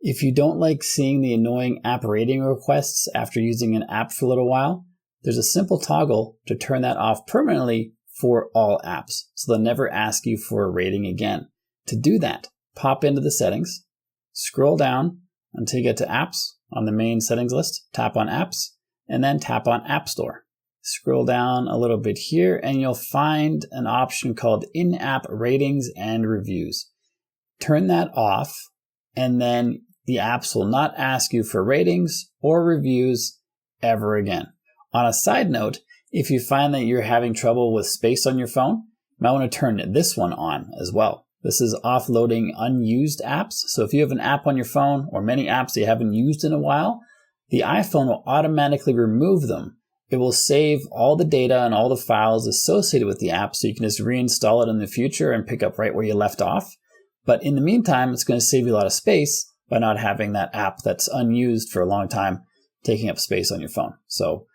If you don't like seeing the annoying app rating requests after using an app for a little while, there's a simple toggle to turn that off permanently for all apps, so they'll never ask you for a rating again. To do that, pop into the settings, scroll down until you get to apps on the main settings list, tap on apps, and then tap on App Store. Scroll down a little bit here and you'll find an option called in-app ratings and reviews. Turn that off and then the apps will not ask you for ratings or reviews ever again. On a side note, if you find that you're having trouble with space on your phone, you might want to turn this one on as well. This is offloading unused apps. So if you have an app on your phone or many apps that you haven't used in a while, the iPhone will automatically remove them. It will save all the data and all the files associated with the app so you can just reinstall it in the future and pick up right where you left off. But in the meantime, it's going to save you a lot of space by not having that app that's unused for a long time taking up space on your phone. So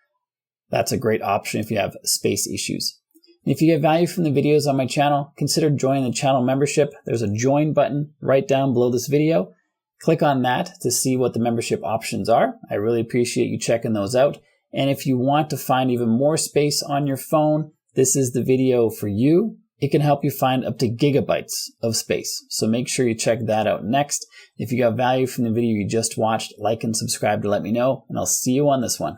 that's a great option if you have space issues. If you get value from the videos on my channel, consider joining the channel membership. There's a join button right down below this video. Click on that to see what the membership options are. I really appreciate you checking those out. And if you want to find even more space on your phone, this is the video for you. It can help you find up to gigabytes of space. So make sure you check that out next. If you got value from the video you just watched, like and subscribe to let me know, and I'll see you on this one.